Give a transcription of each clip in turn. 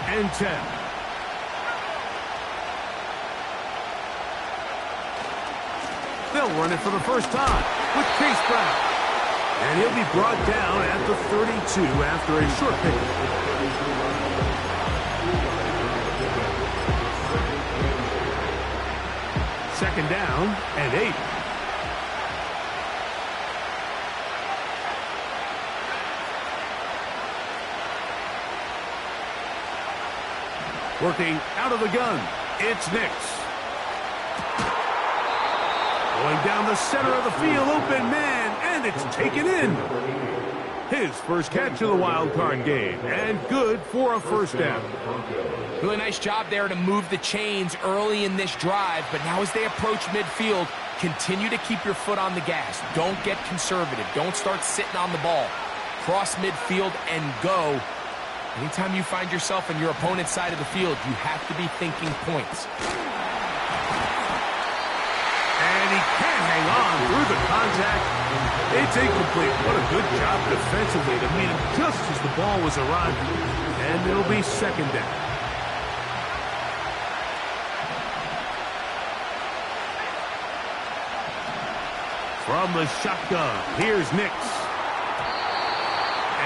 and 10. They'll run it for the first time with Chase Brown. And he'll be brought down at the 32 after a short pickup. Second down and 8. Working out of the gun, it's Nix. Going down the center of the field, open man, and it's taken in. His first catch of the wild card game, and good for a first down. Really nice job there to move the chains early in this drive, but now as they approach midfield, continue to keep your foot on the gas. Don't get conservative. Don't start sitting on the ball. Cross midfield and go. Anytime you find yourself on your opponent's side of the field, you have to be thinking points. And he can't hang on through the contact. It's incomplete. What a good job defensively to meet him just as the ball was arriving. And it'll be second down. From the shotgun, here's Nix.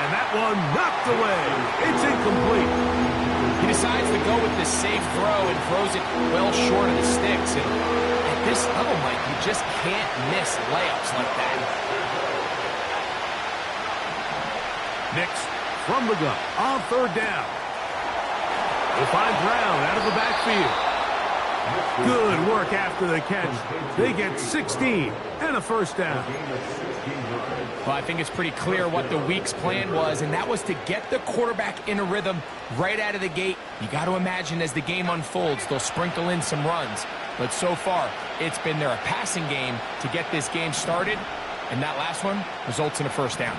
And that one knocked away. It's incomplete. He decides to go with the safe throw and throws it well short of the sticks. And at this level, Mike, you just can't miss layups like that. Nix from the gun on third down. They'll find Brown out of the backfield. Good work after the catch. They get 16 and a first down. Well, I think it's pretty clear what the week's plan was, and that was to get the quarterback in a rhythm right out of the gate. You got to imagine as the game unfolds, they'll sprinkle in some runs. But so far, it's been their passing game to get this game started, and that last one results in a first down.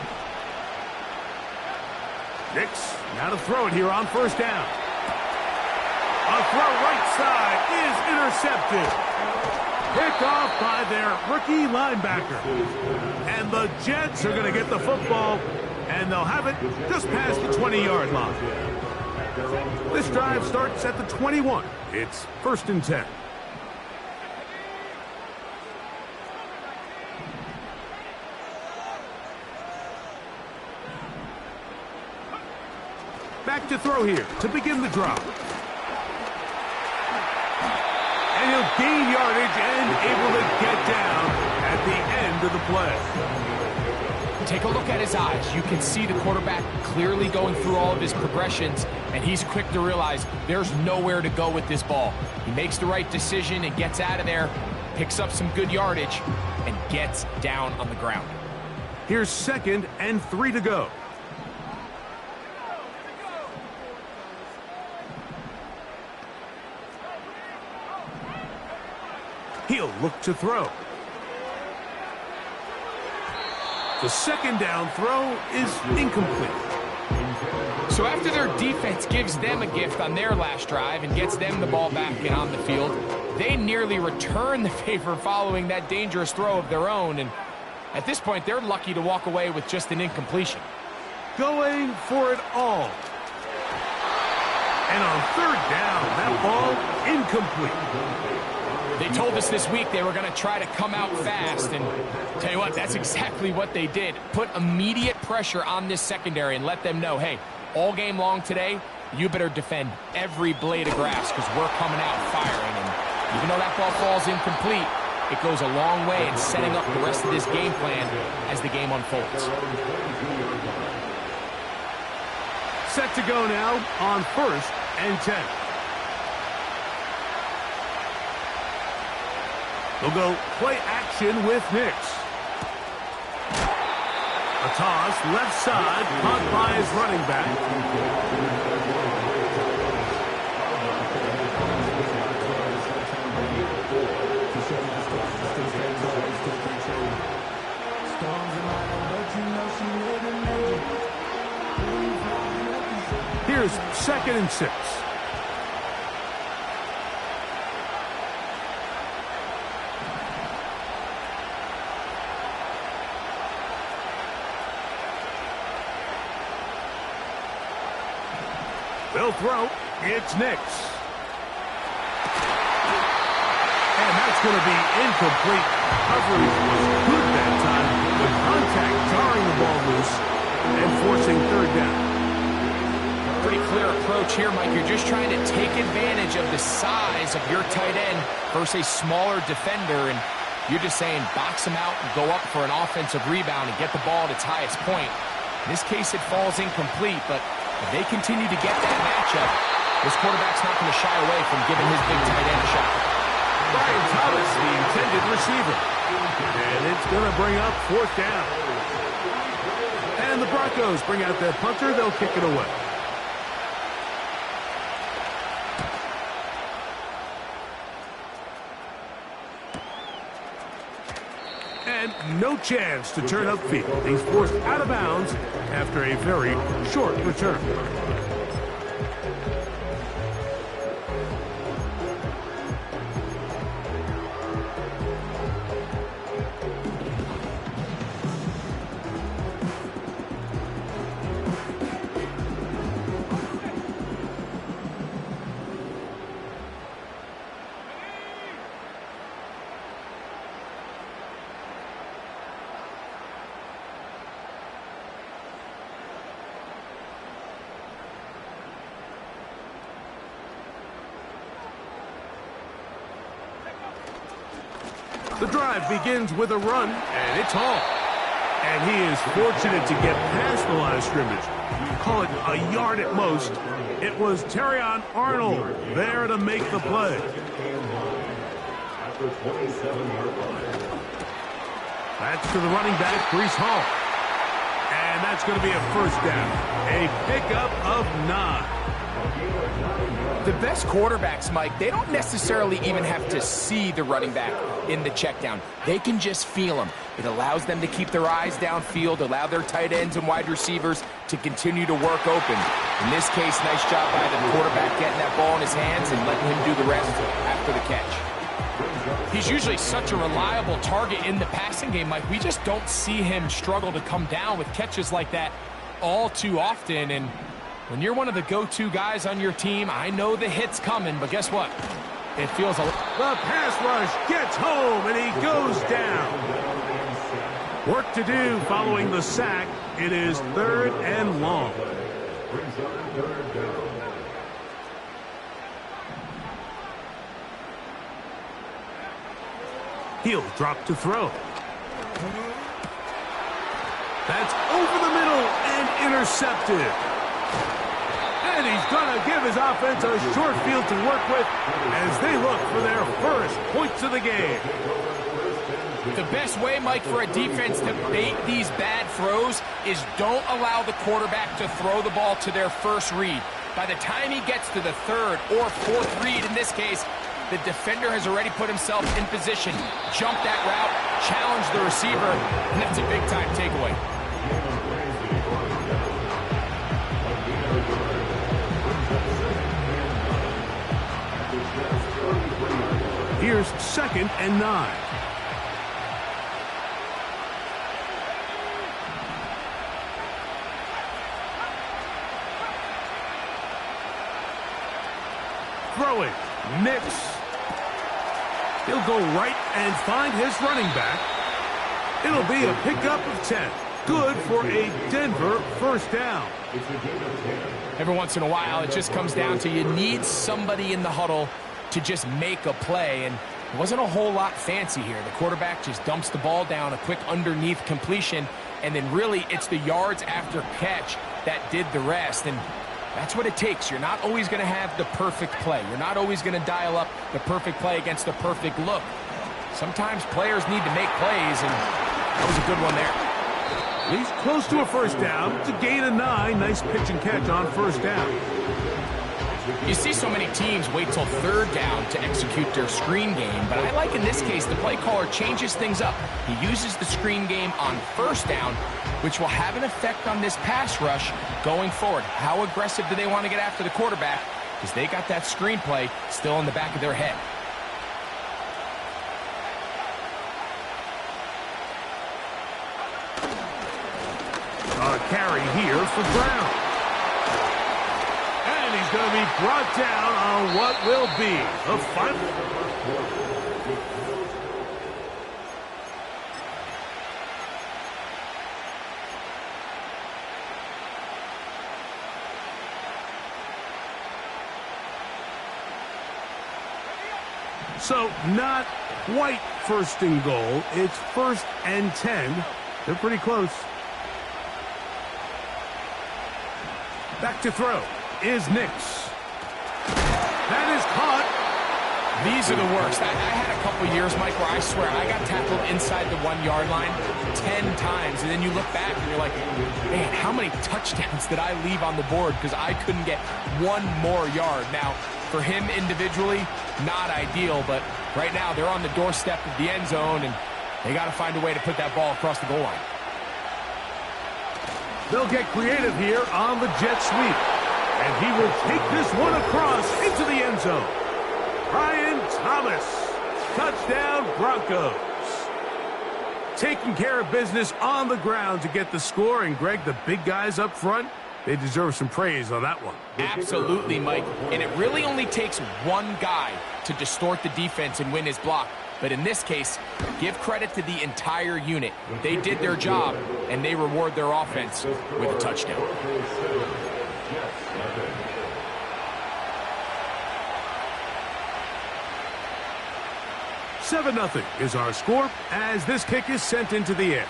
Nix now to throw it here on first down. A throw right side is intercepted. Picked off by their rookie linebacker. And the Jets are going to get the football, and they'll have it just past the 20-yard line. This drive starts at the 21. It's first and 10. Back to throw here to begin the drive. And he'll gain yardage and able to get down at the end of the play. Take a look at his eyes. You can see the quarterback clearly going through all of his progressions, and he's quick to realize there's nowhere to go with this ball. He makes the right decision and gets out of there, picks up some good yardage, and gets down on the ground. Here's second and 3 to go. He'll look to throw. The second down throw is incomplete. So after their defense gives them a gift on their last drive and gets them the ball back and on the field, they nearly return the favor following that dangerous throw of their own. And at this point, they're lucky to walk away with just an incompletion. Going for it all. And on third down, that ball incomplete. They told us this week they were going to try to come out fast, and tell you what, that's exactly what they did. Put immediate pressure on this secondary and let them know, hey, all game long today, you better defend every blade of grass because we're coming out firing. And even though that ball falls incomplete, it goes a long way in setting up the rest of this game plan as the game unfolds. Set to go now on first and 10. They'll go play action with Nix. A toss left side, caught by his running back. Here's second and 6. They'll throw. It's Nix. And that's going to be incomplete. Coverage was good that time. The contact jarring the ball loose and forcing third down. Pretty clear approach here, Mike. You're just trying to take advantage of the size of your tight end versus a smaller defender, and you're just saying box him out and go up for an offensive rebound and get the ball at its highest point. In this case, it falls incomplete, but if they continue to get that matchup, this quarterback's not going to shy away from giving his big tight end a shot. Brian Thomas, the intended receiver. And it's going to bring up fourth down. And the Broncos bring out their punter. They'll kick it away. And no chance to turn upfield. He's forced out of bounds after a very short return. The drive begins with a run, and it's Hall. And he is fortunate to get past the line of scrimmage. Call it a yard at most. It was Terrion Arnold there to make the play. That's to the running back, Breece Hall. And that's going to be a first down. A pickup of 9. The best quarterbacks, Mike, they don't necessarily even have to see the running back in the check down. They can just feel him. It allows them to keep their eyes downfield, allow their tight ends and wide receivers to continue to work open. In this case, nice job by the quarterback getting that ball in his hands and letting him do the rest after the catch. He's usually such a reliable target in the passing game, Mike. We just don't see him struggle to come down with catches like that all too often. And when you're one of the go-to guys on your team, I know the hit's coming, but guess what? It feels a... The pass rush gets home, and he goes down. Work to do following the sack. It is third and long. He'll drop to throw. That's over the middle and intercepted. And he's going to give his offense a short field to work with as they look for their first points of the game. The best way, Mike, for a defense to bait these bad throws is don't allow the quarterback to throw the ball to their first read. By the time he gets to the third or fourth read, in this case, the defender has already put himself in position, jump that route, challenge the receiver, and that's a big-time takeaway. Here's 2nd and 9. Throwing. Nix. He'll go right and find his running back. It'll be a pickup of 10. Good for a Denver first down. Every once in a while, it just comes down to you need somebody in the huddle to just make a play, and it wasn't a whole lot fancy here. The quarterback just dumps the ball down, a quick underneath completion, and then really it's the yards after catch that did the rest, and that's what it takes. You're not always going to have the perfect play. You're not always going to dial up the perfect play against the perfect look. Sometimes players need to make plays, and that was a good one there. He's close to a first down. It's a gain of 9. Nice pitch and catch on first down. You see so many teams wait till third down to execute their screen game, but I like in this case the play caller changes things up. He uses the screen game on first down, which will have an effect on this pass rush going forward. How aggressive do they want to get after the quarterback? Because they got that screen play still in the back of their head. A carry here for Brown. And he's going to be brought down on what will be the final. So not quite first and goal. It's 1st and 10. They're pretty close. Back to throw is Nix. That is caught. These are the worst. I had a couple years, Mike, where I swear I got tackled inside the 1-yard line 10 times. And then you look back and you're like, man, how many touchdowns did I leave on the board because I couldn't get one more yard? Now, for him individually, not ideal, but right now they're on the doorstep of the end zone, and they got to find a way to put that ball across the goal line. They'll get creative here on the jet sweep, and he will take this one across into the end zone. Brian Thomas, touchdown Broncos. Taking care of business on the ground to get the score, and Greg, the big guys up front, they deserve some praise on that one. Absolutely, Mike. And it really only takes one guy to distort the defense and win his block. But in this case, give credit to the entire unit. They did their job, and they reward their offense with a touchdown. 7-0 is our score as this kick is sent into the air.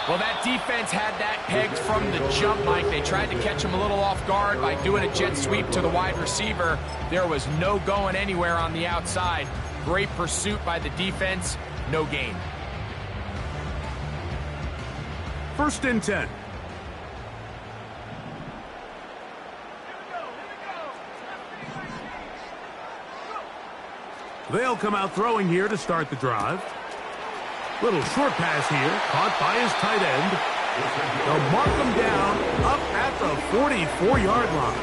Well, that defense had that pegged from the jump, Mike. They tried to catch him a little off guard by doing a jet sweep to the wide receiver. There was no going anywhere on the outside. Great pursuit by the defense. No gain. 1st and 10. They'll come out throwing here to start the drive. Little short pass here, caught by his tight end. They'll mark him down up at the 44-yard line.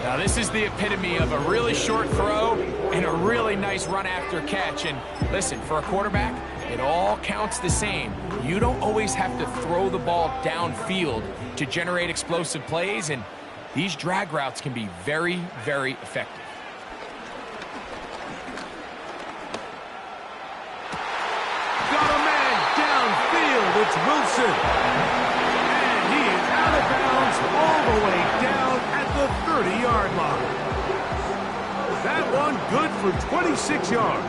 Now this is the epitome of a really short throw and a really nice run after catch. And listen, for a quarterback, it all counts the same. You don't always have to throw the ball downfield to generate explosive plays, and these drag routes can be very, very effective. It's Wilson, and he is out of bounds all the way down at the 30-yard line. That one good for 26 yards.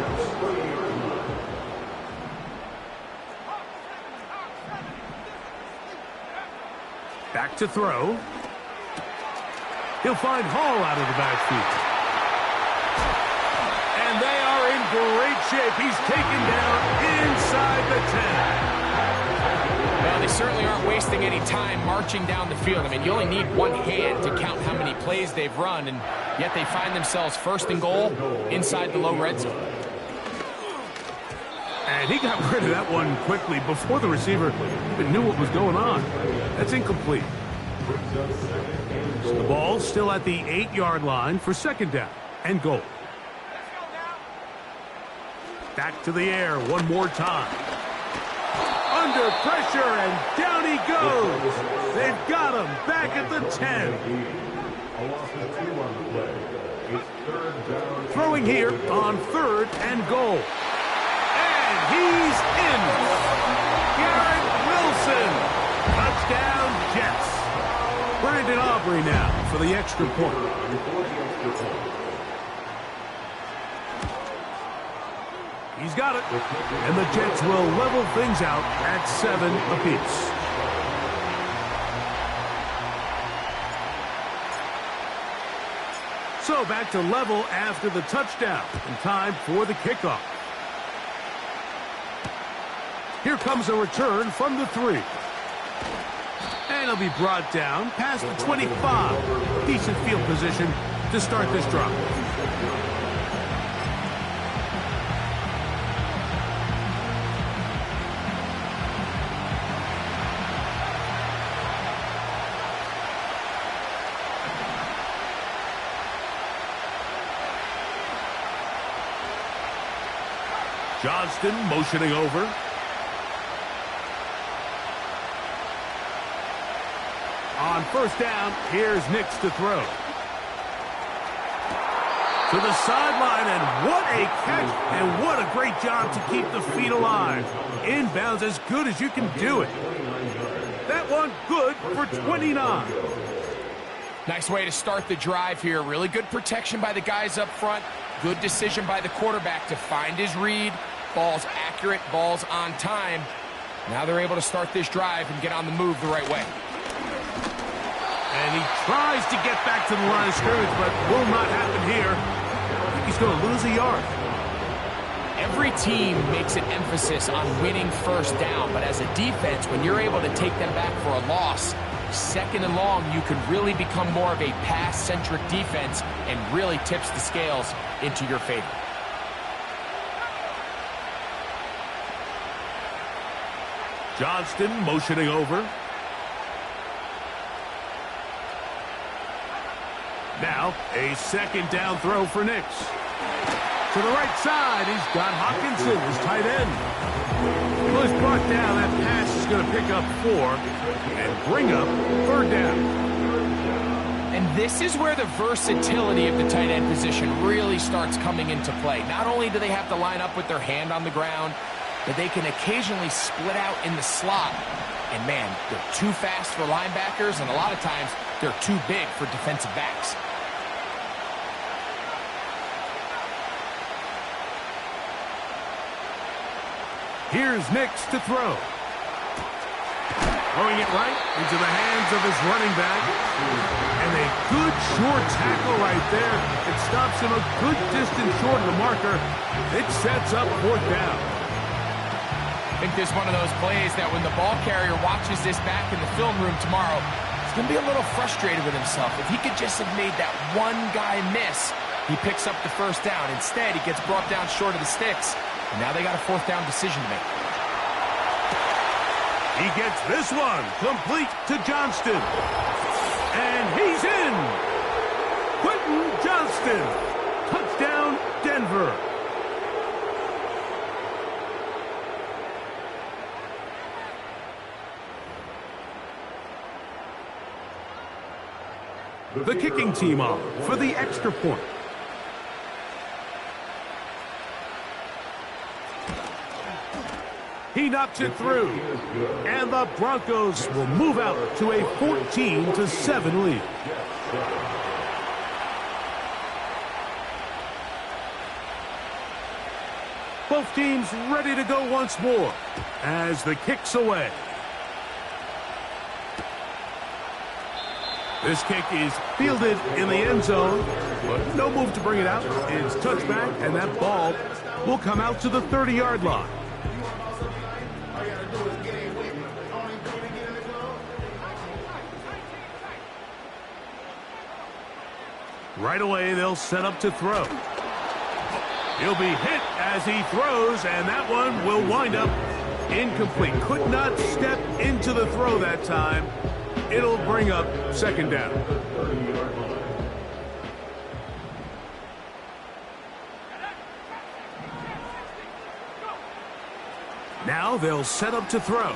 Back to throw. He'll find Hall out of the backfield. And they are in great shape. He's taken down inside the 10. Well, they certainly aren't wasting any time marching down the field. I mean, you only need one hand to count how many plays they've run, and yet they find themselves 1st and goal inside the low red zone. And he got rid of that one quickly before the receiver even knew what was going on. That's incomplete. So the ball's still at the 8-yard line for 2nd down and goal. Back to the air one more time. Under pressure, and down he goes. They've got him back at the 10. Throwing here on 3rd and goal. And he's in. Garrett Wilson. Touchdown, Jets. Brandon Aubrey now for the extra point. He's got it. And the Jets will level things out at 7 apiece. So back to level after the touchdown. And time for the kickoff. Here comes a return from the 3. And he'll be brought down past the 25. Decent field position to start this drive. Johnston motioning over. On first down, here's Nix to throw. To the sideline, and what a catch, and what a great job to keep the feet alive. Inbounds as good as you can do it. That one good for 29. Nice way to start the drive here. Really good protection by the guys up front. Good decision by the quarterback to find his read. Ball's accurate, ball's on time. Now they're able to start this drive and get on the move the right way. And he tries to get back to the line of scrimmage, but will not happen here. I think he's going to lose a yard. Every team makes an emphasis on winning first down, but as a defense, when you're able to take them back for a loss, second and long, you can really become more of a pass-centric defense and really tips the scales into your favor. Johnston motioning over. Now, a second down throw for Nix. To the right side, he's got Hockenson, his tight end. Well, he's brought down. That pass is going to pick up 4 and bring up third down. And this is where the versatility of the tight end position really starts coming into play. Not only do they have to line up with their hand on the ground, but they can occasionally split out in the slot. And man, they're too fast for linebackers, and a lot of times they're too big for defensive backs. Here's Nix to throw. Throwing it right into the hands of his running back. And a good short tackle right there. It stops him a good distance short of the marker. It sets up fourth down. I think this is one of those plays that when the ball carrier watches this back in the film room tomorrow, he's going to be a little frustrated with himself. If he could just have made that one guy miss, he picks up the first down. Instead, he gets brought down short of the sticks. And now they got a fourth down decision to make. He gets this one complete to Johnston. And he's in. Quentin Johnston. Touchdown, Denver. The kicking team off for the extra point. He knocks it through. And the Broncos will move out to a 14-7 lead. Both teams ready to go once more as the kick's away. This kick is fielded in the end zone, but no move to bring it out. It's touchback, and that ball will come out to the 30-yard line. Right away, they'll set up to throw. He'll be hit as he throws, and that one will wind up incomplete. Could not step into the throw that time. It'll bring up second down. Now they'll set up to throw.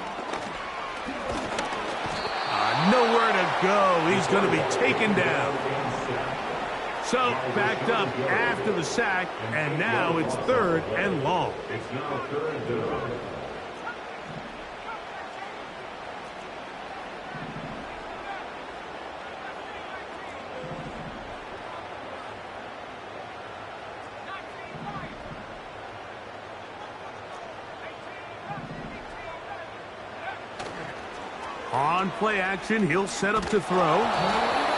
Nowhere to go. He's going to be taken down. So backed up after the sack, and now it's third and long. It's now third down. On play action, he'll set up to throw.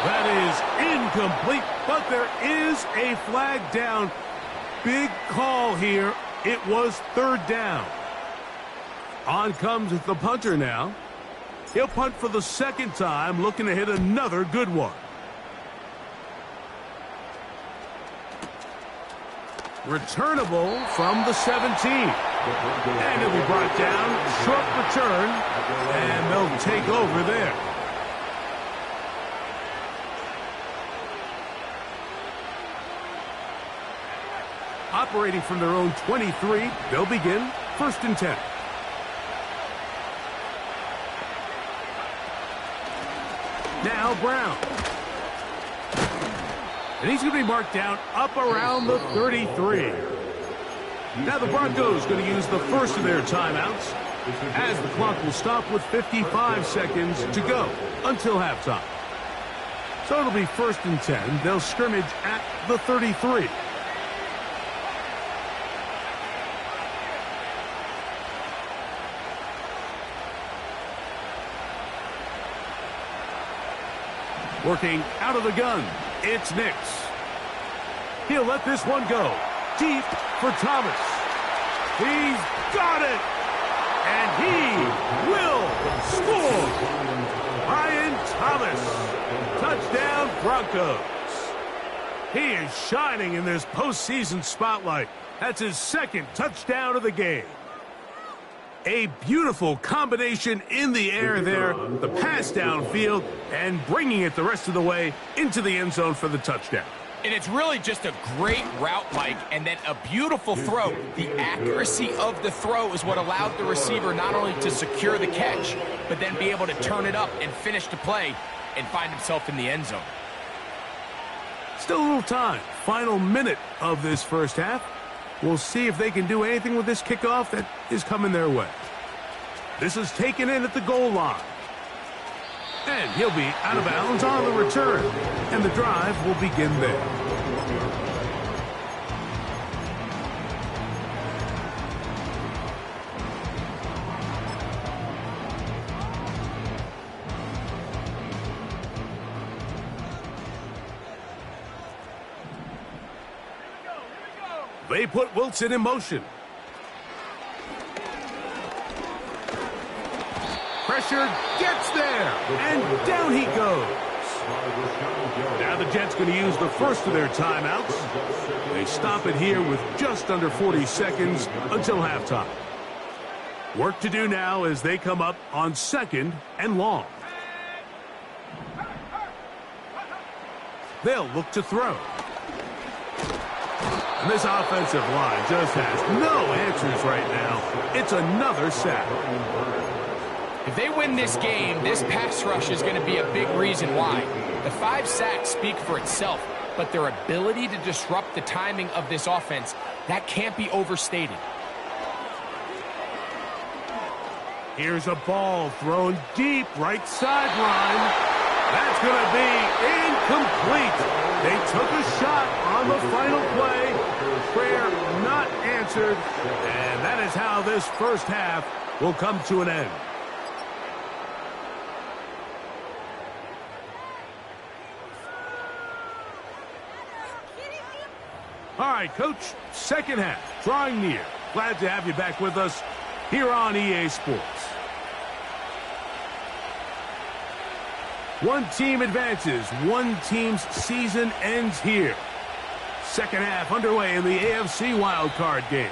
That is incomplete, but there is a flag down. Big call here. It was third down. On comes the punter now. He'll punt for the second time, looking to hit another good one. Returnable from the 17. And he'll be brought down. Short return. And they'll take over there. Operating from their own 23, they'll begin first and 10. Now Brown. And he's going to be marked down up around the 33. Now the Broncos going to use the first of their timeouts, as the clock will stop with 55 seconds to go until halftime. So it'll be 1st and 10. They'll scrimmage at the 33. Working out of the gun, it's Nix. He'll let this one go. Deep for Thomas. He's got it! And he will score! Brian Thomas. Touchdown, Broncos. He is shining in this postseason spotlight. That's his 2nd touchdown of the game. A beautiful combination in the air there, the pass downfield, and bringing it the rest of the way into the end zone for the touchdown. And it's really just a great route, Mike, and then a beautiful throw. The accuracy of the throw is what allowed the receiver not only to secure the catch, but then be able to turn it up and finish the play and find himself in the end zone. Still a little time. Final minute of this first half. We'll see if they can do anything with this kickoff that is coming their way. This is taken in at the goal line. And he'll be out of bounds on the return. And the drive will begin there. They put Wilson in motion. Pressure gets there, and down he goes. Now the Jets going to use the first of their timeouts. They stop it here with just under 40 seconds until halftime. Work to do now as they come up on 2nd and long. They'll look to throw. And this offensive line just has no answers right now. It's another sack. If they win this game, this pass rush is going to be a big reason why. The 5 sacks speak for itself, but their ability to disrupt the timing of this offense, that can't be overstated. Here's a ball thrown deep right sideline. That's going to be incomplete. They took a shot on the final play. Prayer not answered. And that is how this first half will come to an end. All right, Coach, second half, drawing near. Glad to have you back with us here on EA Sports. One team advances. One team's season ends here. Second half underway in the AFC wildcard game.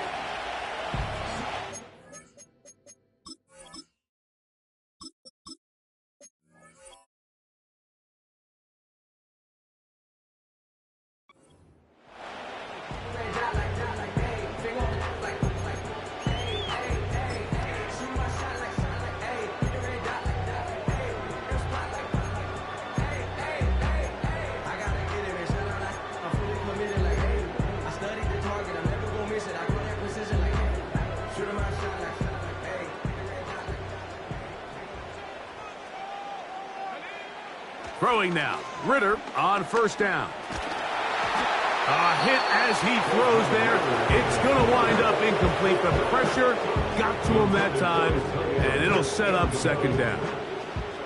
Throwing now. Ritter on first down. A hit as he throws there. It's going to wind up incomplete. The pressure got to him that time, and it'll set up second down.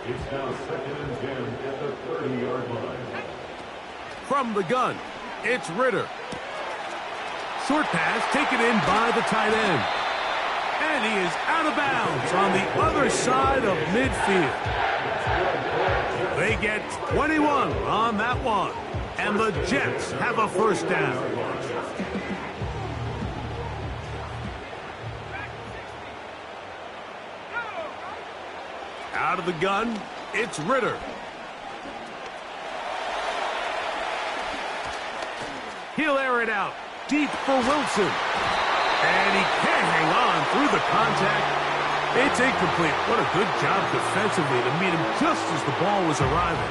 It's now 2nd and 10 at the 30-yard line. From the gun, it's Ritter. Short pass taken in by the tight end. And he is out of bounds on the other side of midfield. They get 21 on that one. And the Jets have a first down. Out of the gun, it's Ritter. He'll air it out deep for Wilson. And he can't hang on through the contact. It's incomplete. What a good job defensively to meet him just as the ball was arriving.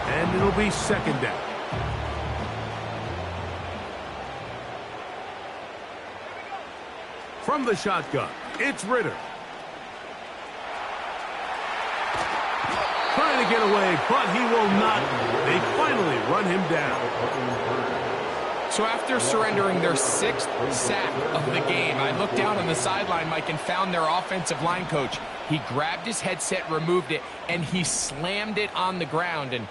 And it'll be second down. From the shotgun, it's Ritter. Trying to get away, but he will not. They finally run him down. So after surrendering their 6th sack of the game, I looked down on the sideline, Mike, and found their offensive line coach. He grabbed his headset, removed it, and he slammed it on the ground. And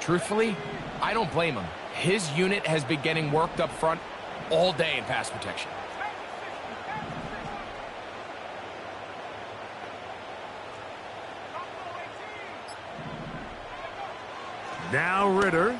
truthfully, I don't blame him. His unit has been getting worked up front all day in pass protection. Now Ritter.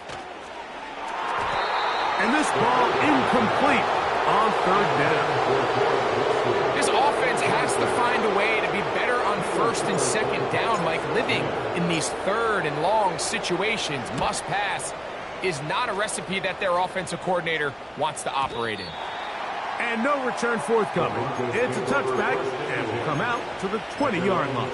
And this ball incomplete on third down. This offense has to find a way to be better on first and second down, Mike. Living in these third and long situations, must pass, is not a recipe that their offensive coordinator wants to operate in. And no return forthcoming. It's a touchback and will come out to the 20-yard line.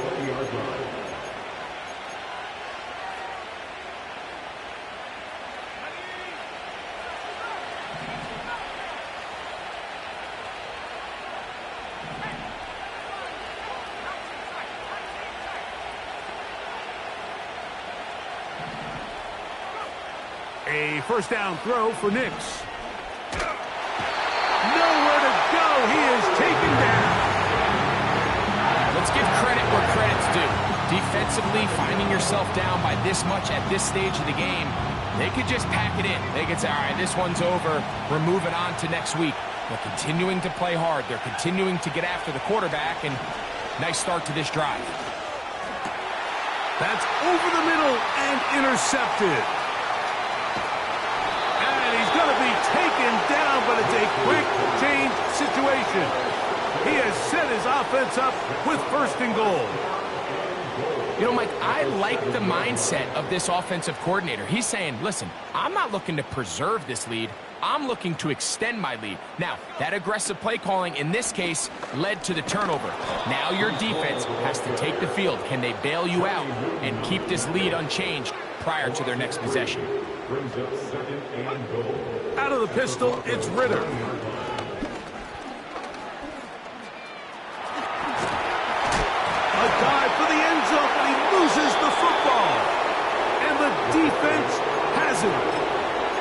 A first down throw for Nix. Nowhere to go. He is taken down. Let's give credit where credit's due. Defensively, finding yourself down by this much at this stage of the game, they could just pack it in. They could say, all right, this one's over. We're moving on to next week. They're continuing to play hard. They're continuing to get after the quarterback, and nice start to this drive. That's over the middle and intercepted. Going to be taken down, but it's a quick change situation. He has set his offense up with first and goal. You know, Mike, I like the mindset of this offensive coordinator. He's saying, listen, I'm not looking to preserve this lead. I'm looking to extend my lead. Now, that aggressive play calling in this case led to the turnover. Now your defense has to take the field. Can they bail you out and keep this lead unchanged prior to their next possession? Brings up second and goal. Out of the pistol, it's Ritter. A dive for the end zone, but he loses the football. And the defense has it.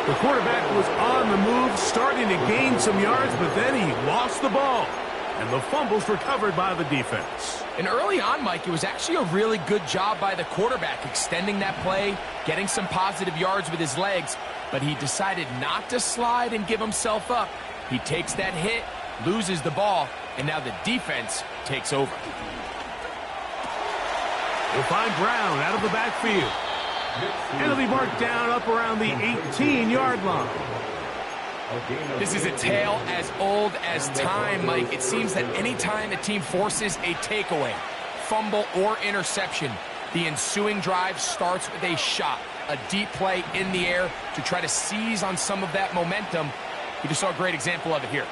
The quarterback was on the move, starting to gain some yards, but then he lost the ball. And the fumble's recovered by the defense. And early on, Mike, it was actually a really good job by the quarterback, extending that play, getting some positive yards with his legs, but he decided not to slide and give himself up. He takes that hit, loses the ball, and now the defense takes over. We'll find Brown out of the backfield. And it'll be marked down up around the 18-yard line. This is a tale as old as time, Mike. It seems that any time a team forces a takeaway, fumble, or interception, the ensuing drive starts with a shot, a deep play in the air to try to seize on some of that momentum. You just saw a great example of it here.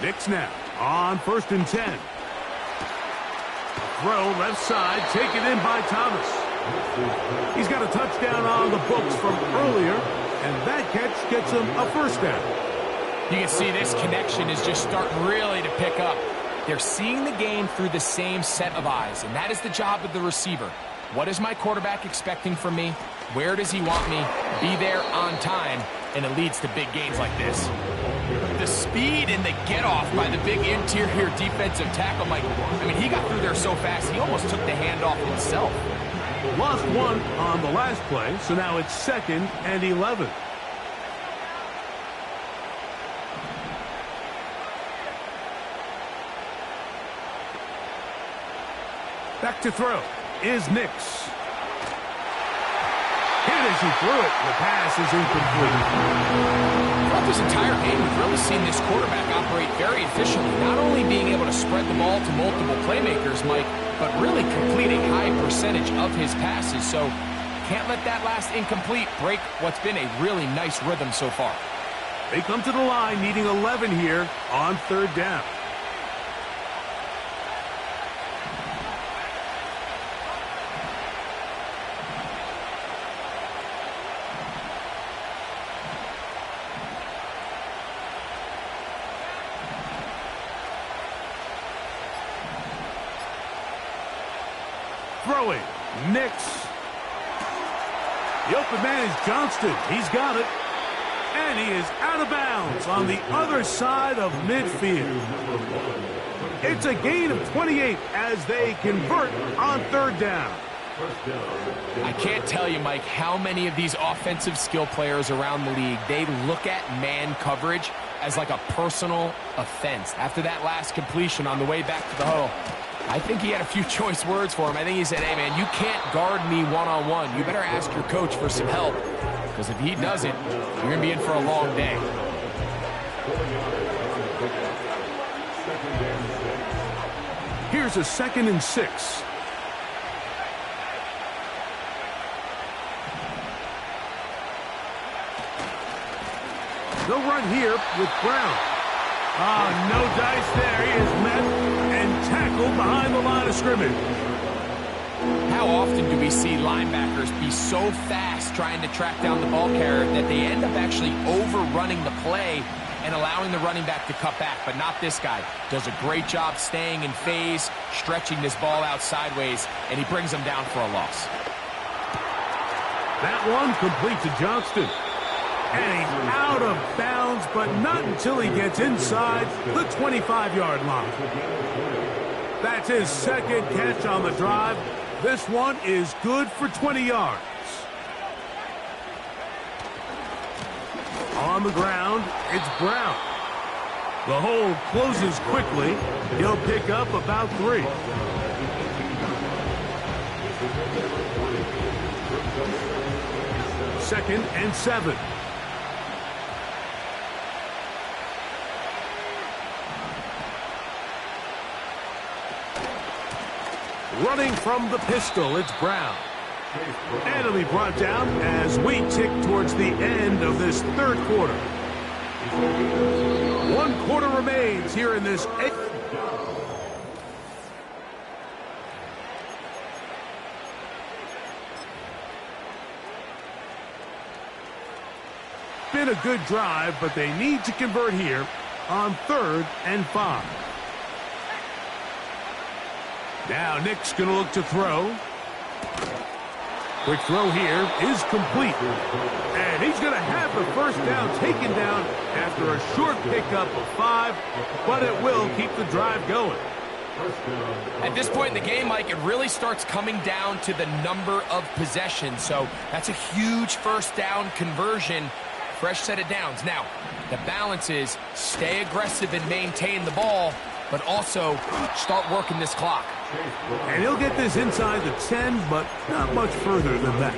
Nix now on 1st and 10. Throw left side, taken in by Thomas. He's got a touchdown on the books from earlier, and that catch gets him a first down. You can see this connection is just starting really to pick up. They're seeing the game through the same set of eyes, and that is the job of the receiver. What is my quarterback expecting from me? Where does he want me? Be there on time, and it leads to big gains like this. The speed and the get-off by the big interior defensive tackle, Mike. I mean, he got through there so fast, he almost took the handoff himself. Lost one on the last play, so now it's 2nd and 11. Back to throw is Nix. Hit as he threw it. The pass is incomplete. Throughout this entire game, we've really seen this quarterback operate very efficiently, not only being able to spread the ball to multiple playmakers, Mike, but really complete a high percentage of his passes. So can't let that last incomplete break what's been a really nice rhythm so far. They come to the line needing 11 here on third down. Throwing, Nix. The open man is Johnston. He's got it. And he is out of bounds on the other side of midfield. It's a gain of 28 as they convert on third down. I can't tell you, Mike, how many of these offensive skill players around the league, they look at man coverage as like a personal offense. After that last completion on the way back to the huddle, I think he had a few choice words for him. I think he said, hey, man, you can't guard me one-on-one. You better ask your coach for some help, because if he doesn't, you're going to be in for a long day. Here's a 2nd and 6. They'll run here with Brown. No dice there. He is met and tackled behind the line of scrimmage. How often do we see linebackers be so fast trying to track down the ball carrier that they end up actually overrunning the play and allowing the running back to cut back? But not this guy. Does a great job staying in phase, stretching this ball out sideways, and he brings them down for a loss. That one complete to Johnston. And he's out of bounds, but not until he gets inside the 25-yard line. That's his 2nd catch on the drive. This one is good for 20 yards. On the ground, it's Brown. The hole closes quickly. He'll pick up about 3. Second and 7. Running from the pistol, it's Brown. And it'll be brought down as we tick towards the end of this third quarter. 1 quarter remains here in this 8th. Been a good drive, but they need to convert here on 3rd and 5. Now Nick's going to look to throw. Quick throw here is complete. And he's going to have the first down taken down after a short pickup of 5, but it will keep the drive going. At this point in the game, Mike, it really starts coming down to the number of possessions. So that's a huge first down conversion. Fresh set of downs. Now, the balance is stay aggressive and maintain the ball, but also start working this clock. And he'll get this inside the 10, but not much further than that.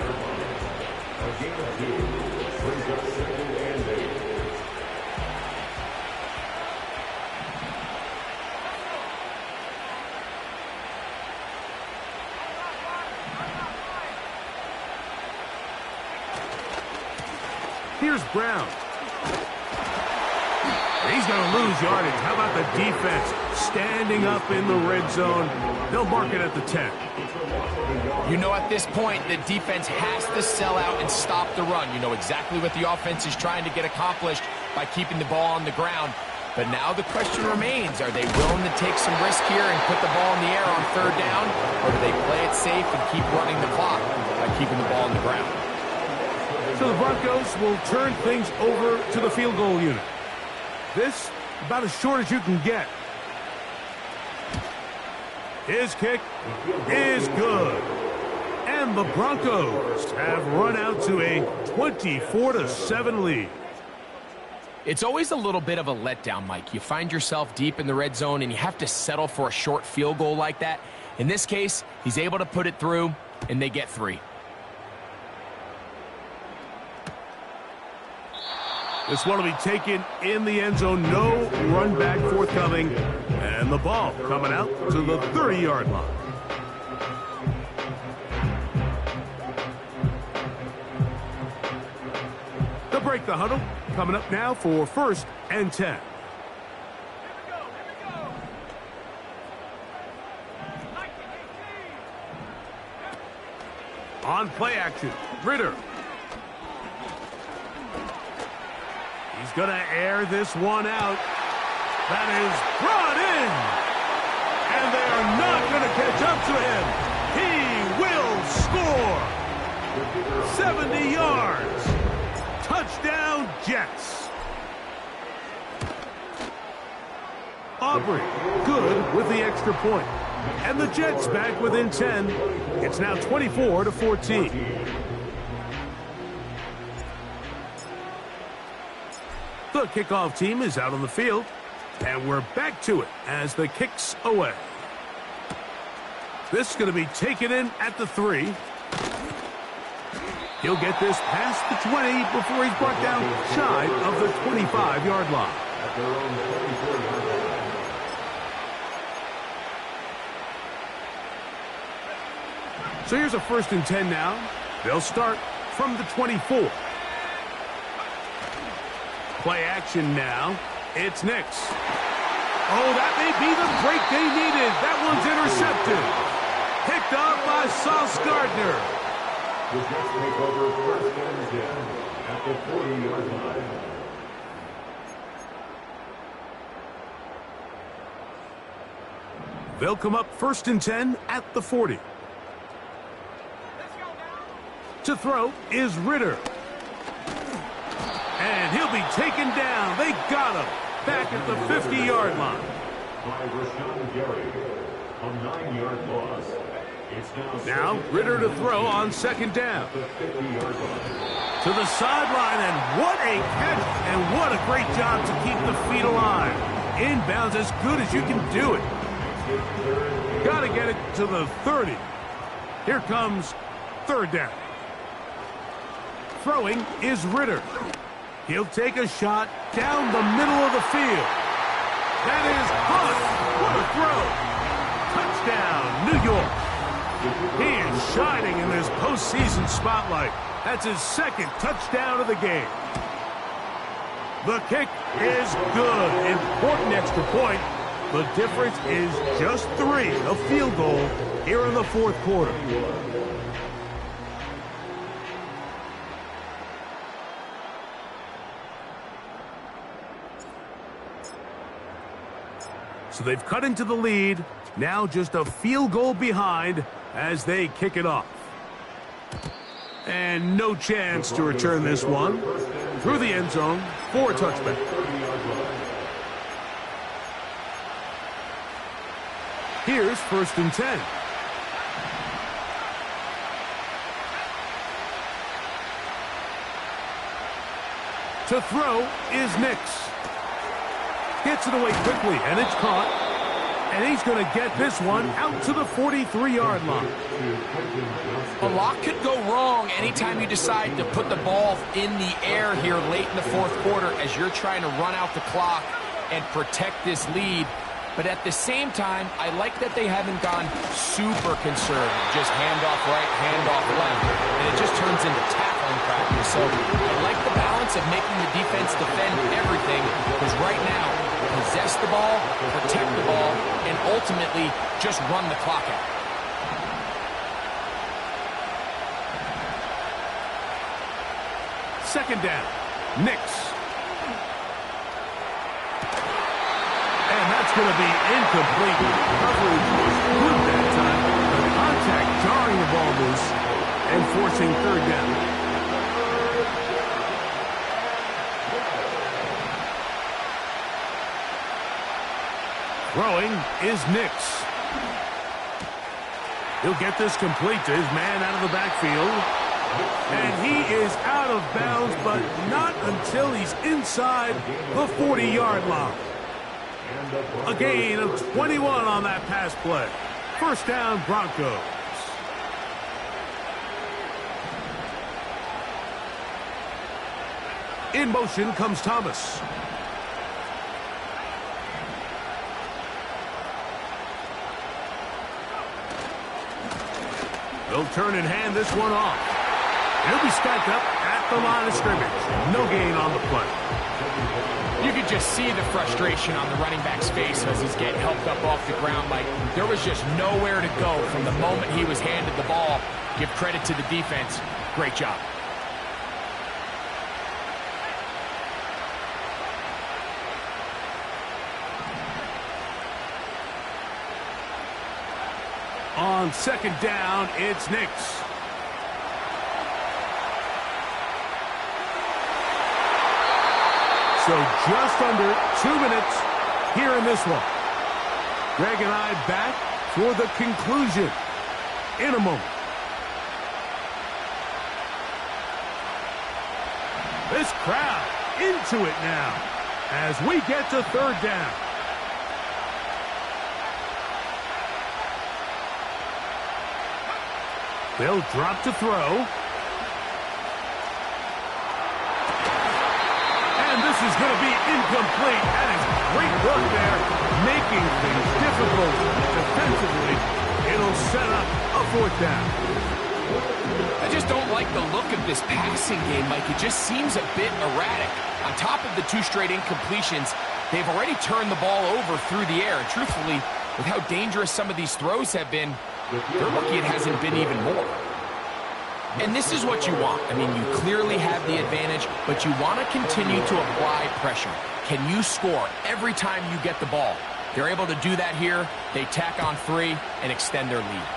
Here's Brown. He's going to lose yardage. How about the defense standing up in the red zone? They'll mark it at the 10. You know, at this point, the defense has to sell out and stop the run. You know exactly what the offense is trying to get accomplished by keeping the ball on the ground. But now the question remains, are they willing to take some risk here and put the ball in the air on 3rd down? Or do they play it safe and keep running the clock by keeping the ball on the ground? So the Broncos will turn things over to the field goal unit. This, about as short as you can get. His kick is good. And the Broncos have run out to a 24-7 lead. It's always a little bit of a letdown, Mike. You find yourself deep in the red zone and you have to settle for a short field goal like that. In this case, he's able to put it through, and they get 3. This one will be taken in the end zone. No run back forthcoming. And the ball coming out to the 30-yard line. To break the huddle, Coming up now for 1st and 10. On play action, Ritter. He's going to air this one out. That is brought in. And they are not going to catch up to him. He will score. 70 yards. Touchdown, Jets. Aubrey, good with the extra point. And the Jets back within 10. It's now 24-14. The kickoff team is out on the field. And we're back to it as the kick's away. This is going to be taken in at the 3. He'll get this past the 20 before he's brought down shy of the 25-yard line. At their own 24-yard line. So here's a 1st and 10 now. They'll start from the 24. Play action now. It's Nix. Oh, that may be the break they needed. That one's intercepted. Picked up by Sauce Gardner. The Jets take over 1st and 10 at the 40-yard line. They'll come up 1st and 10 at the 40. To throw is Ritter. And he'll be taken down. They got him back at the 50-yard line. By Rashawn Gary, a 9-yard loss. It's Now Ritter to throw on 2nd down. the 50-yard line. To the sideline, and what a catch, and what a great job to keep the feet alive. Inbounds as good as you can do it. Got to get it to the 30. Here comes 3rd down. Throwing is Ritter. He'll take a shot down the middle of the field. That is Hunt. What a throw. Touchdown, New York. He is shining in this postseason spotlight. That's his 2nd touchdown of the game. The kick is good. Important extra point. The difference is just 3, a field goal here in the 4th quarter. So they've cut into the lead. Now just a field goal behind as they kick it off. And no chance to return this one. Through the end zone for a touchback. Here's 1st and 10. To throw is Nix. Gets it away quickly, and it's caught. And he's going to get this one out to the 43-yard line. A lot could go wrong anytime you decide to put the ball in the air here late in the 4th quarter as you're trying to run out the clock and protect this lead. But at the same time, I like that they haven't gone super conservative. Just handoff right, handoff left. And it just turns into tackling practice. So I like the balance of making the defense defend everything. Because right now, possess the ball, protect the ball, and ultimately just run the clock out. Second down. Nix. And that's going to be incomplete. Coverage was good that time. The contact jarring the ball loose and forcing 3rd down. Throwing is Nix. He'll get this complete to his man out of the backfield. And he is out of bounds, but not until he's inside the 40-yard line. A gain of 21 on that pass play. 1st down, Broncos. In motion comes Thomas. They'll turn and hand this one off. He'll be stacked up at the line of scrimmage. No gain on the play. You could just see the frustration on the running back's face as he's getting helped up off the ground. Mike, there was just nowhere to go from the moment he was handed the ball. Give credit to the defense. Great job. On second down, it's Nix. So just under 2 minutes here in this one. Greg and I back for the conclusion in a moment. This crowd into it now as we get to third down. They'll drop to throw. And this is going to be incomplete. That is great work there, making things difficult defensively. It'll set up a fourth down. I just don't like the look of this passing game, Mike. It just seems a bit erratic. On top of the 2 straight incompletions, they've already turned the ball over through the air. And truthfully, with how dangerous some of these throws have been, they're lucky it hasn't been even more. And this is what you want. I mean, you clearly have the advantage, but you want to continue to apply pressure. Can you score every time you get the ball? They're able to do that here. They tack on 3 and extend their lead.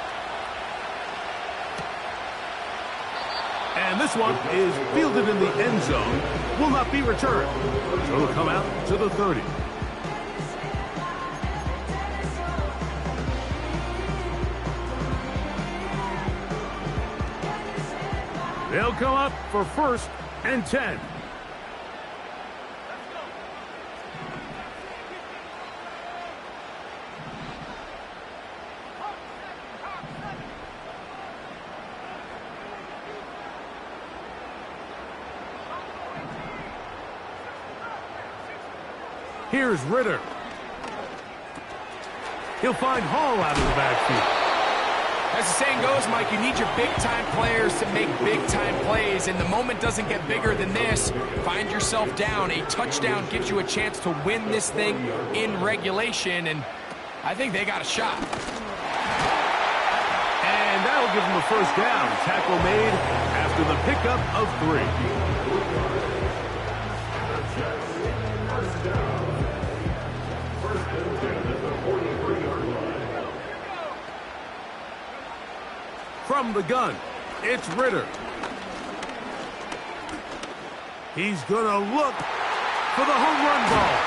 And this one is fielded in the end zone. Will not be returned. So it'll come out to the 30. They'll come up for 1st and 10. Here's Ritter. He'll find Hall out of the backfield. As the saying goes, Mike, you need your big-time players to make big-time plays, and the moment doesn't get bigger than this. Find yourself down. A touchdown gives you a chance to win this thing in regulation, and I think they got a shot. And that'll give them a first down. Tackle made after the pickup of 3. From the gun, it's Ritter. He's going to look for the home run ball.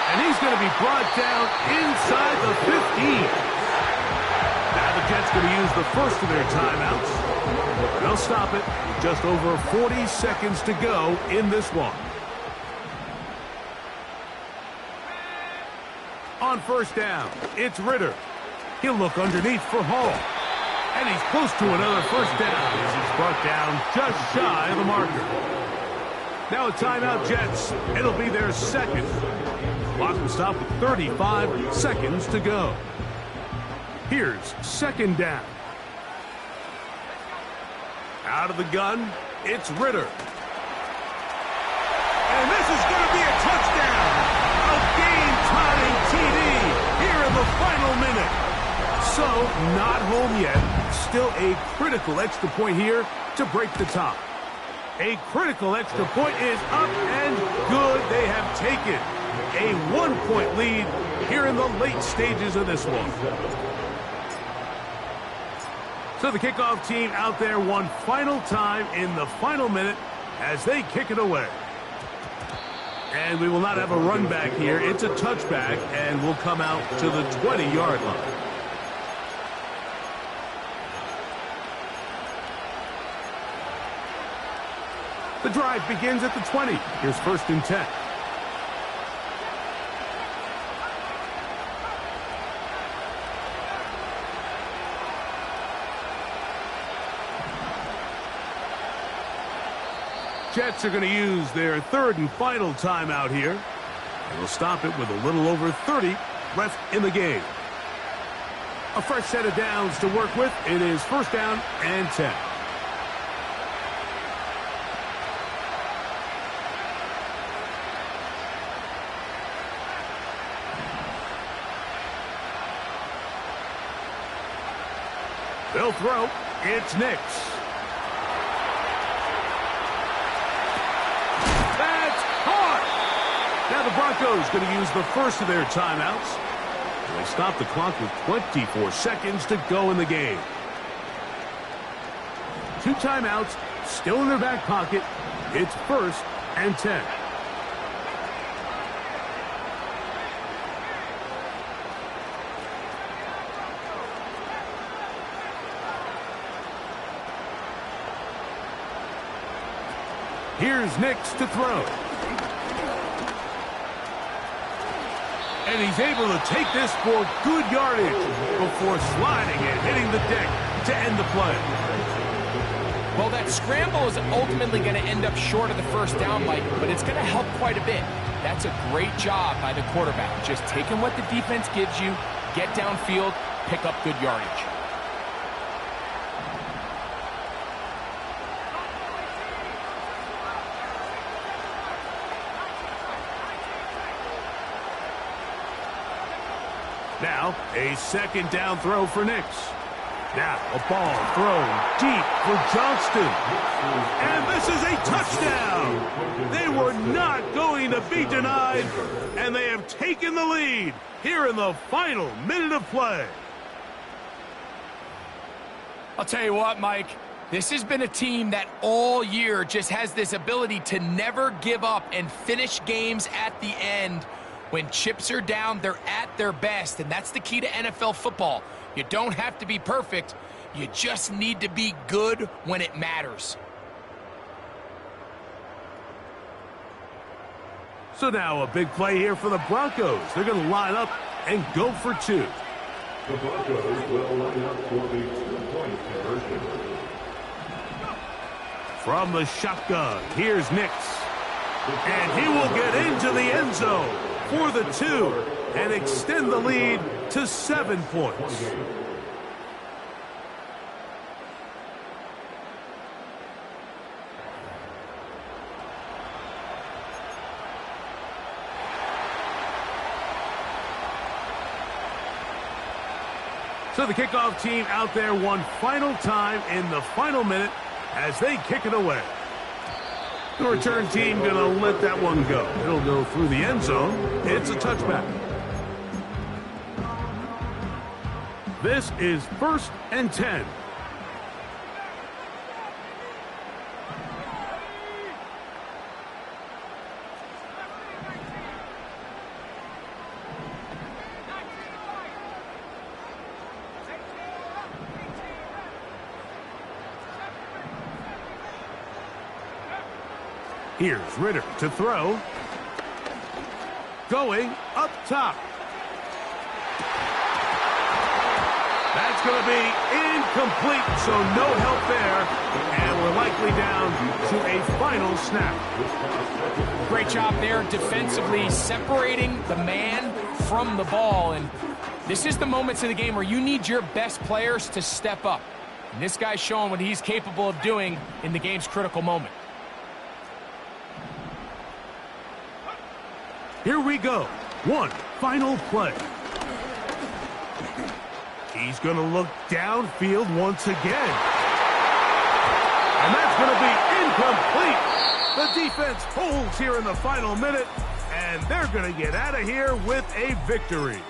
And he's going to be brought down inside the 15. Now the Jets going to use the first of their timeouts. They'll stop it. Just over 40 seconds to go in this one. On first down, it's Ritter. He'll look underneath for Hall. And he's close to another first down as he's brought down just shy of the marker. Now a timeout, Jets. It'll be their second. Clock will stop with 35 seconds to go. Here's second down. Out of the gun, it's Ritter. And this is going to be a touchdown. A game-tying TD here in the final minute. So, not home yet. Still a critical extra point here to break the tie. A critical extra point is up and good. They have taken a 1-point lead here in the late stages of this one. So the kickoff team out there one final time in the final minute as they kick it away. And we will not have a run back here. It's a touchback and will come out to the 20-yard line. The drive begins at the 20. Here's 1st and 10. Jets are going to use their 3rd and final timeout here. And we'll stop it with a little over 30 left in the game. A fresh set of downs to work with. It is 1st down and 10. They'll throw. It's Nix. That's caught. Now the Broncos going to use the first of their timeouts. They stop the clock with 24 seconds to go in the game. 2 timeouts still in their back pocket. It's 1st and 10. Here's Nix to throw. And he's able to take this for good yardage before sliding and hitting the deck to end the play. Well, that scramble is ultimately going to end up short of the first down, Mike, but it's going to help quite a bit. That's a great job by the quarterback. Just taking what the defense gives you, get downfield, pick up good yardage. Now, a second down throw for Nix. Now, a ball thrown deep for Johnston. And this is a touchdown. They were not going to be denied, and they have taken the lead here in the final minute of play. I'll tell you what, Mike, this has been a team that all year just has this ability to never give up and finish games at the end. When chips are down, they're at their best, and that's the key to NFL football. You don't have to be perfect. You just need to be good when it matters. So now a big play here for the Broncos. They're going to line up and go for 2. The Broncos will line up for the 2-point conversion. From the shotgun, here's Nix. And he will get into the end zone for the 2 and extend the lead to 7 points. So the kickoff team out there one final time in the final minute as they kick it away. The return team going to let that one go. It'll go through the end zone. It's a touchback. This is 1st and 10. Here's Ritter to throw. Going up top. That's going to be incomplete, so no help there. And we're likely down to a final snap. Great job there defensively, separating the man from the ball. And this is the moments of the game where you need your best players to step up. And this guy's showing what he's capable of doing in the game's critical moment. Here we go. One final play. He's going to look downfield once again. And that's going to be incomplete. The defense holds here in the final minute, and they're going to get out of here with a victory.